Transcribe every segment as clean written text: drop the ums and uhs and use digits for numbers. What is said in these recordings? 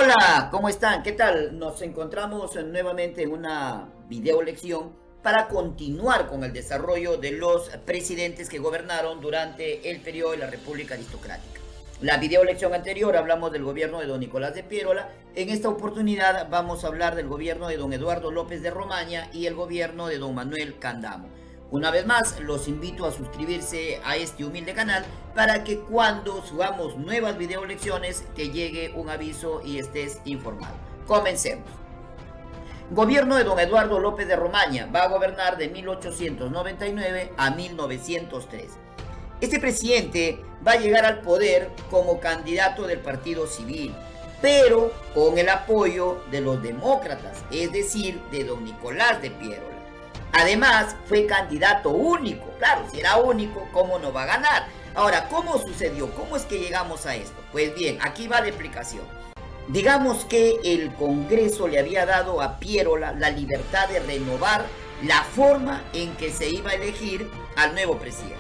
Hola, ¿cómo están? ¿Qué tal? Nos encontramos nuevamente en una video lección para continuar con el desarrollo de los presidentes que gobernaron durante el periodo de la República Aristocrática. La video lección anterior hablamos del gobierno de don Nicolás de Piérola. En esta oportunidad vamos a hablar del gobierno de don Eduardo López de Romaña y el gobierno de don Manuel Candamo. Una vez más, los invito a suscribirse a este humilde canal para que cuando subamos nuevas video lecciones te llegue un aviso y estés informado. Comencemos. Gobierno de don Eduardo López de Romaña va a gobernar de 1899 a 1903. Este presidente va a llegar al poder como candidato del Partido Civil, pero con el apoyo de los demócratas, es decir, de don Nicolás de Piérola. Además, fue candidato único. Claro, si era único, ¿cómo no va a ganar? Ahora, ¿cómo sucedió? ¿Cómo es que llegamos a esto? Pues bien, aquí va la explicación. Digamos que el Congreso le había dado a Piérola la libertad de renovar la forma en que se iba a elegir al nuevo presidente.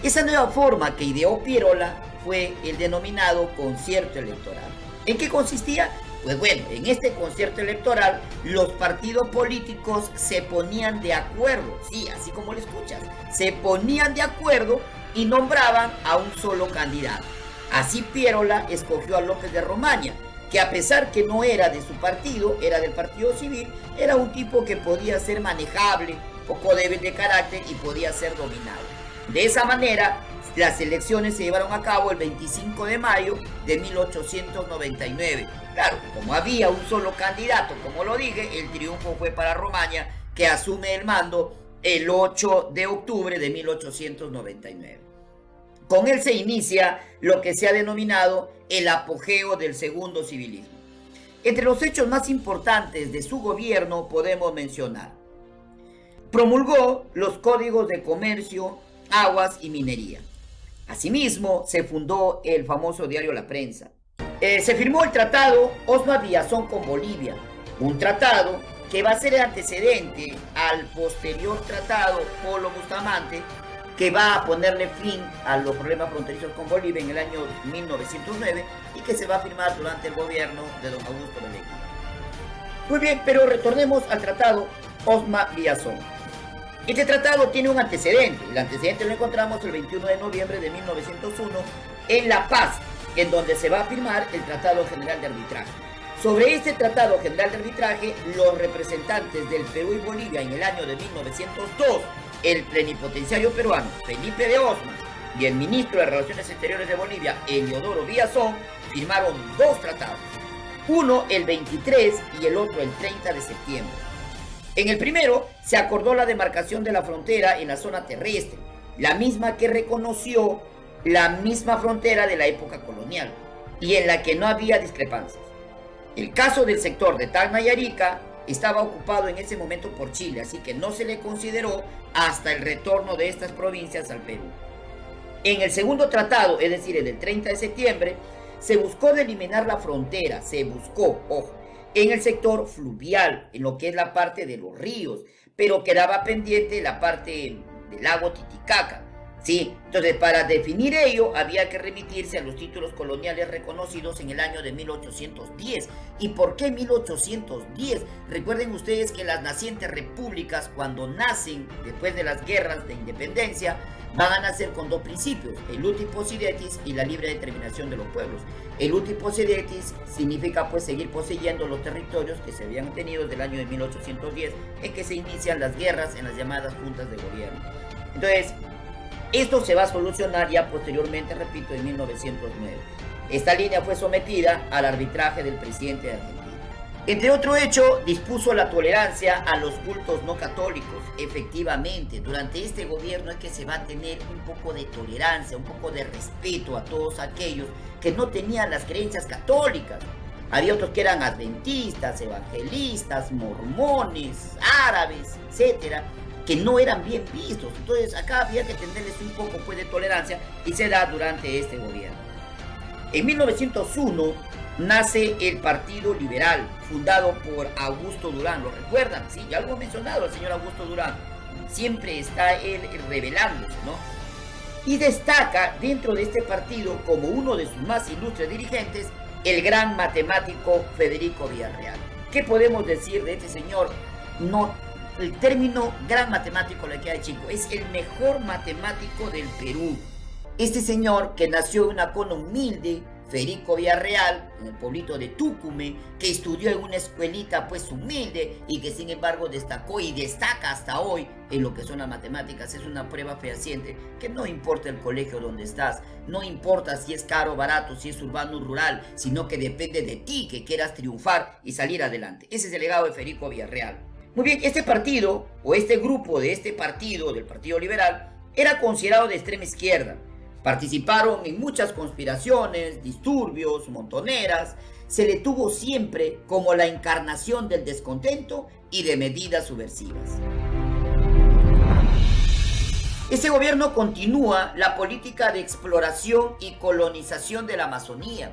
Esa nueva forma que ideó Piérola fue el denominado concierto electoral. ¿En qué consistía? Pues bueno, en este concierto electoral los partidos políticos se ponían de acuerdo, sí, así como lo escuchas, se ponían de acuerdo y nombraban a un solo candidato. Así Piérola escogió a López de Romaña, que a pesar que no era de su partido, era del Partido Civil, era un tipo que podía ser manejable, poco débil de carácter y podía ser dominado. De esa manera, las elecciones se llevaron a cabo el 25 de mayo de 1899. Claro, como había un solo candidato, como lo dije, el triunfo fue para Romaña, que asume el mando el 8 de octubre de 1899. Con él se inicia lo que se ha denominado el apogeo del segundo civilismo. Entre los hechos más importantes de su gobierno podemos mencionar: promulgó los códigos de comercio, aguas y minería. Asimismo, se fundó el famoso diario La Prensa. Se firmó el tratado Osma-Villazón con Bolivia, un tratado que va a ser el antecedente al posterior tratado Polo Bustamante, que va a ponerle fin a los problemas fronterizos con Bolivia en el año 1909 y que se va a firmar durante el gobierno de don Augusto Beleguía. Muy bien, pero retornemos al tratado Osma-Villazón. Este tratado tiene un antecedente. El antecedente lo encontramos el 21 de noviembre de 1901 en La Paz, en donde se va a firmar el Tratado General de Arbitraje. Sobre este Tratado General de Arbitraje, los representantes del Perú y Bolivia en el año de 1902, el plenipotenciario peruano Felipe de Osma y el ministro de Relaciones Exteriores de Bolivia, Eliodoro Villazón, firmaron dos tratados. Uno el 23 y el otro el 30 de septiembre. En el primero se acordó la demarcación de la frontera en la zona terrestre, la misma que reconoció la misma frontera de la época colonial y en la que no había discrepancias. El caso del sector de Tacna y Arica estaba ocupado en ese momento por Chile, así que no se le consideró hasta el retorno de estas provincias al Perú. En el segundo tratado, es decir, en el 30 de septiembre, se buscó delimitar la frontera, en el sector fluvial, en lo que es la parte de los ríos, pero quedaba pendiente la parte del lago Titicaca. Sí, entonces para definir ello había que remitirse a los títulos coloniales reconocidos en el año de 1810. ¿Y por qué 1810? Recuerden ustedes que las nacientes repúblicas, cuando nacen después de las guerras de independencia, van a nacer con dos principios: el uti possidetis y la libre determinación de los pueblos. El uti possidetis significa pues seguir poseyendo los territorios que se habían tenido desde el año de 1810, en que se inician las guerras en las llamadas juntas de gobierno. Entonces, esto se va a solucionar ya posteriormente, repito, en 1909. Esta línea fue sometida al arbitraje del presidente de Argentina. Entre otro hecho, dispuso la tolerancia a los cultos no católicos. Efectivamente, durante este gobierno es que se va a tener un poco de tolerancia, un poco de respeto a todos aquellos que no tenían las creencias católicas. Había otros que eran adventistas, evangelistas, mormones, árabes, etcétera, que no eran bien vistos. Entonces acá había que tenerles un poco pues de tolerancia, y se da durante este gobierno. En 1901 nace el Partido Liberal, fundado por Augusto Durán. ¿Lo recuerdan? Sí, ya lo hemos mencionado al señor Augusto Durán. Siempre está él revelándose, ¿no? Y destaca dentro de este partido como uno de sus más ilustres dirigentes el gran matemático Federico Villarreal. ¿Qué podemos decir de este señor? No, el término gran matemático le queda chico, es el mejor matemático del Perú. Este señor, que nació en una cuna humilde, Federico Villarreal, en el pueblito de Tucumé, que estudió en una escuelita pues humilde y que sin embargo destacó y destaca hasta hoy en lo que son las matemáticas. Es una prueba fehaciente que no importa el colegio donde estás, no importa si es caro o barato, si es urbano o rural, sino que depende de ti que quieras triunfar y salir adelante. Ese es el legado de Federico Villarreal. Muy bien, este partido o este grupo de este partido, del Partido Liberal, era considerado de extrema izquierda. Participaron en muchas conspiraciones, disturbios, montoneras. Se le tuvo siempre como la encarnación del descontento y de medidas subversivas. Este gobierno continúa la política de exploración y colonización de la Amazonía,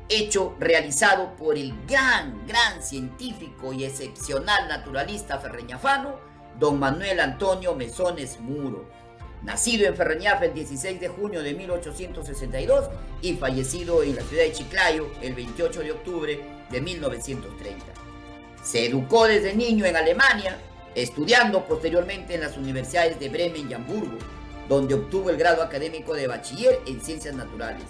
hecho realizado por el gran científico y excepcional naturalista ferreñafano, don Manuel Antonio Mesones Muro, nacido en Ferreñafe el 16 de junio de 1862 y fallecido en la ciudad de Chiclayo el 28 de octubre de 1930. Se educó desde niño en Alemania, estudiando posteriormente en las universidades de Bremen y Hamburgo, donde obtuvo el grado académico de bachiller en ciencias naturales.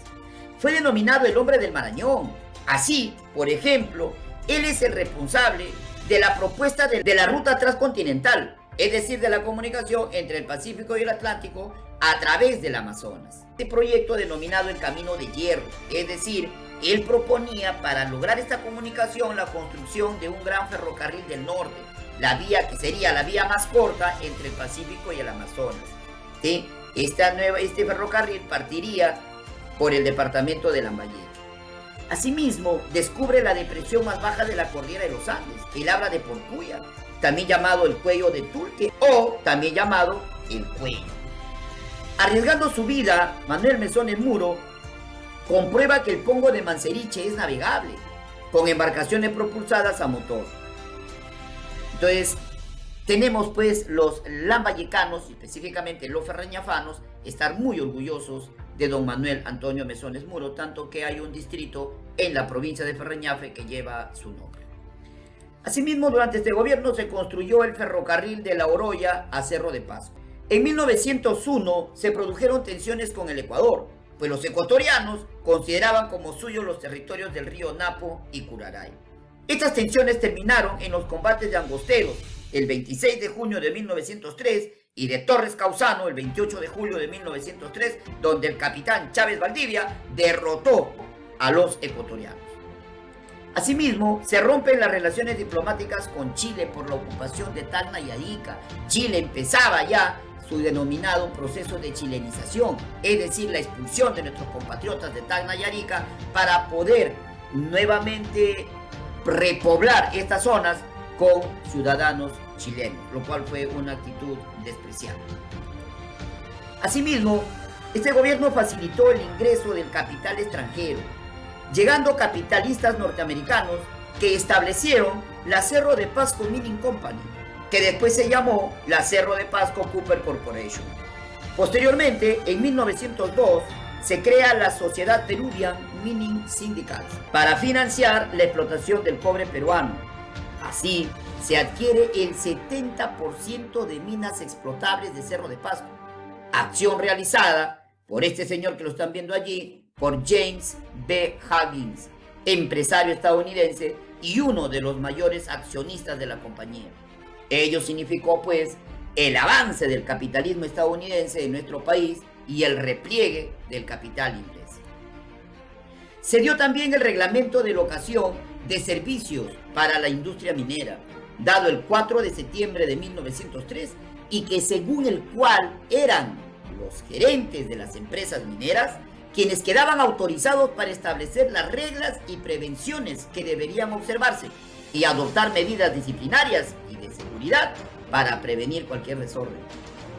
Fue denominado el hombre del Marañón. Así, por ejemplo, él es el responsable de la propuesta de la ruta transcontinental, es decir, de la comunicación entre el Pacífico y el Atlántico a través del Amazonas. Este proyecto denominado el Camino de Hierro, es decir, él proponía para lograr esta comunicación la construcción de un gran ferrocarril del norte, la vía que sería la vía más corta entre el Pacífico y el Amazonas. ¿Sí? Este ferrocarril partiría por el departamento de Lambayeque. Asimismo, descubre la depresión más baja de la cordillera de los Andes. Él habla de Porcuya, también llamado el cuello de Tulque o también llamado el cuello. Arriesgando su vida, Manuel Mesones Muro comprueba que el Pongo de Manseriche es navegable, con embarcaciones propulsadas a motor. Entonces, tenemos pues los lambayecanos, específicamente los ferreñafanos, estar muy orgullosos de don Manuel Antonio Mesones Muro, tanto que hay un distrito en la provincia de Ferreñafe que lleva su nombre. Asimismo, durante este gobierno se construyó el ferrocarril de La Oroya a Cerro de Pasco. En 1901 se produjeron tensiones con el Ecuador, pues los ecuatorianos consideraban como suyos los territorios del río Napo y Curaray. Estas tensiones terminaron en los combates de Angosteros el 26 de junio de 1903 y de Torres Causano el 28 de julio de 1903, donde el capitán Chávez Valdivia derrotó a los ecuatorianos. Asimismo, se rompen las relaciones diplomáticas con Chile por la ocupación de Tacna y Arica. Chile empezaba ya su denominado proceso de chilenización, es decir, la expulsión de nuestros compatriotas de Tacna y Arica para poder nuevamente repoblar estas zonas con ciudadanos chilenos, lo cual fue una actitud despreciable. Asimismo, este gobierno facilitó el ingreso del capital extranjero, llegando capitalistas norteamericanos que establecieron la Cerro de Pasco Mining Company, que después se llamó la Cerro de Pasco Copper Corporation. Posteriormente, en 1902, se crea la Sociedad Peruvian Mining Syndicate para financiar la explotación del cobre peruano. Así, se adquiere el 70% de minas explotables de Cerro de Pasco, acción realizada por este señor que lo están viendo allí, por James B. Huggins, empresario estadounidense y uno de los mayores accionistas de la compañía. Ello significó pues el avance del capitalismo estadounidense en nuestro país y el repliegue del capital inglés. Se dio también el reglamento de locación de servicios para la industria minera, dado el 4 de septiembre de 1903, y que según el cual eran los gerentes de las empresas mineras quienes quedaban autorizados para establecer las reglas y prevenciones que deberían observarse y adoptar medidas disciplinarias y de seguridad para prevenir cualquier desorden.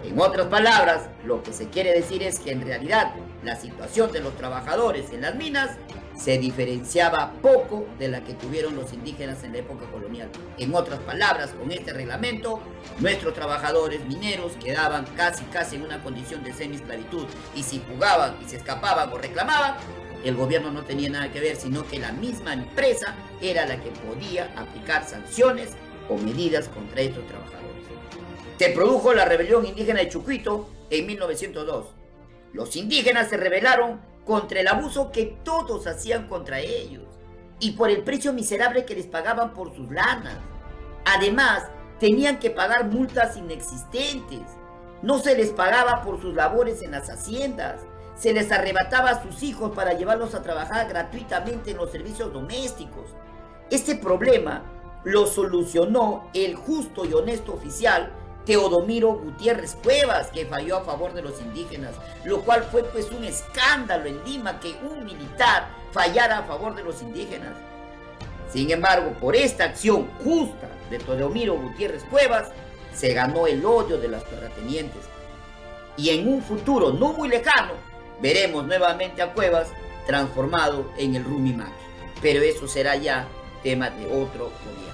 En otras palabras, lo que se quiere decir es que en realidad la situación de los trabajadores en las minas se diferenciaba poco de la que tuvieron los indígenas en la época colonial. En otras palabras, con este reglamento, nuestros trabajadores mineros quedaban casi en una condición de semiesclavitud, y si jugaban y se escapaban o reclamaban, el gobierno no tenía nada que ver, sino que la misma empresa era la que podía aplicar sanciones o medidas contra estos trabajadores. Se produjo la rebelión indígena de Chucuito en 1902. Los indígenas se rebelaron contra el abuso que todos hacían contra ellos y por el precio miserable que les pagaban por sus lanas. Además, tenían que pagar multas inexistentes. No se les pagaba por sus labores en las haciendas. Se les arrebataba a sus hijos para llevarlos a trabajar gratuitamente en los servicios domésticos. Este problema lo solucionó el justo y honesto oficial Teodomiro Gutiérrez Cuevas, que falló a favor de los indígenas, lo cual fue pues un escándalo en Lima que un militar fallara a favor de los indígenas. Sin embargo, por esta acción justa de Teodomiro Gutiérrez Cuevas, se ganó el odio de los terratenientes. Y en un futuro no muy lejano, veremos nuevamente a Cuevas transformado en el Rumimaki. Pero eso será ya tema de otro gobierno.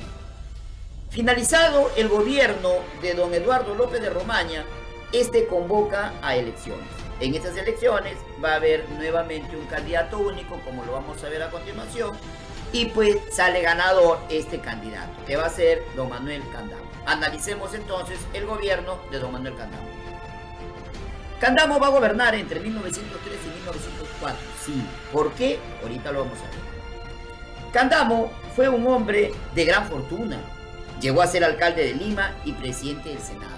Finalizado el gobierno de don Eduardo López de Romaña, este convoca a elecciones. En estas elecciones va a haber nuevamente un candidato único, como lo vamos a ver a continuación, y pues sale ganador este candidato, que va a ser don Manuel Candamo. Analicemos entonces el gobierno de don Manuel Candamo. Candamo va a gobernar entre 1903 y 1904. Sí, ¿por qué? Ahorita lo vamos a ver. Candamo fue un hombre de gran fortuna. Llegó a ser alcalde de Lima y presidente del Senado.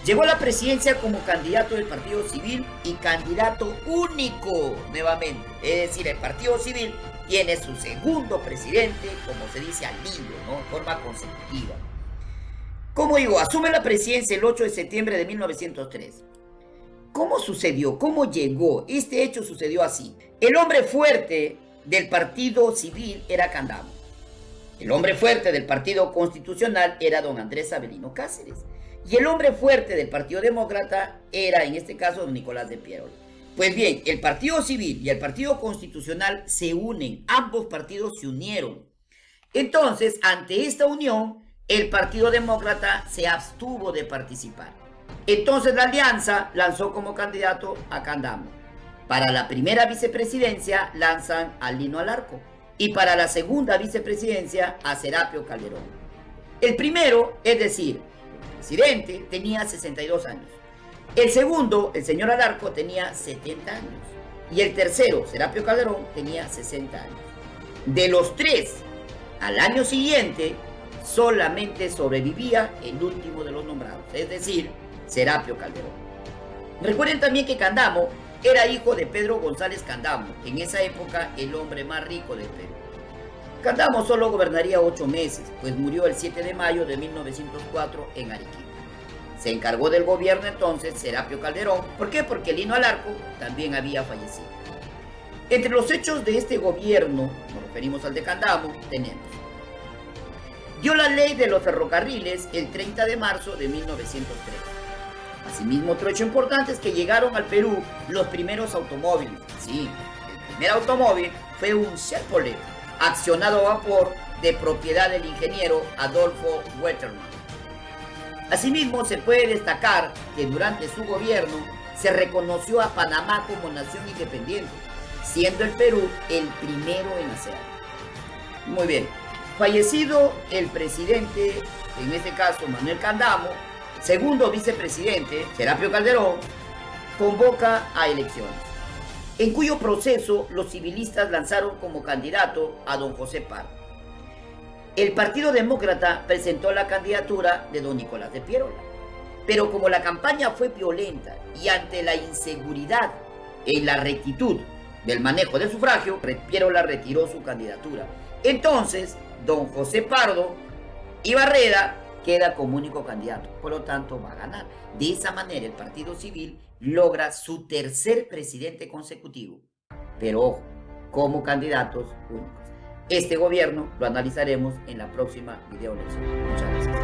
Llegó a la presidencia como candidato del Partido Civil y candidato único nuevamente. Es decir, el Partido Civil tiene su segundo presidente, como se dice al hilo, ¿no? En forma consecutiva. Como digo, asume la presidencia el 8 de septiembre de 1903. ¿Cómo sucedió? ¿Cómo llegó? Este hecho sucedió así. El hombre fuerte del Partido Civil era Candamo. El hombre fuerte del Partido Constitucional era don Andrés Avelino Cáceres. Y el hombre fuerte del Partido Demócrata era, en este caso, don Nicolás de Pierola. Pues bien, el Partido Civil y el Partido Constitucional se unen. Ambos partidos se unieron. Entonces, ante esta unión, el Partido Demócrata se abstuvo de participar. Entonces la alianza lanzó como candidato a Candamo. Para la primera vicepresidencia lanzan a Lino Alarco. Y para la segunda vicepresidencia a Serapio Calderón. El primero, es decir, el presidente, tenía 62 años. El segundo, el señor Alarco, tenía 70 años. Y el tercero, Serapio Calderón, tenía 60 años. De los tres, al año siguiente, solamente sobrevivía el último de los nombrados, es decir, Serapio Calderón. Recuerden también que Candamo era hijo de Pedro González Candamo, en esa época el hombre más rico del Perú. Candamo solo gobernaría 8 meses, pues murió el 7 de mayo de 1904 en Arequipa. Se encargó del gobierno entonces Serapio Calderón. ¿Por qué? Porque Lino Alarco también había fallecido. Entre los hechos de este gobierno, nos referimos al de Candamo, tenemos: dio la ley de los ferrocarriles el 30 de marzo de 1903. Asimismo, otro hecho importante es que llegaron al Perú los primeros automóviles. Sí, el primer automóvil fue un Chevrolet accionado a vapor de propiedad del ingeniero Adolfo Wetterman. Asimismo, se puede destacar que durante su gobierno se reconoció a Panamá como nación independiente, siendo el Perú el primero en hacerlo. Muy bien, fallecido el presidente, en este caso Manuel Candamo, segundo vicepresidente, Serapio Calderón, convoca a elecciones, en cuyo proceso los civilistas lanzaron como candidato a don José Pardo. El Partido Demócrata presentó la candidatura de don Nicolás de Pierola, pero como la campaña fue violenta y ante la inseguridad en la rectitud del manejo del sufragio, Pierola retiró su candidatura. Entonces, don José Pardo y Barreda queda como único candidato, por lo tanto va a ganar. De esa manera el Partido Civil logra su tercer presidente consecutivo, pero ojo, como candidatos únicos. Este gobierno lo analizaremos en la próxima video lección. Muchas gracias.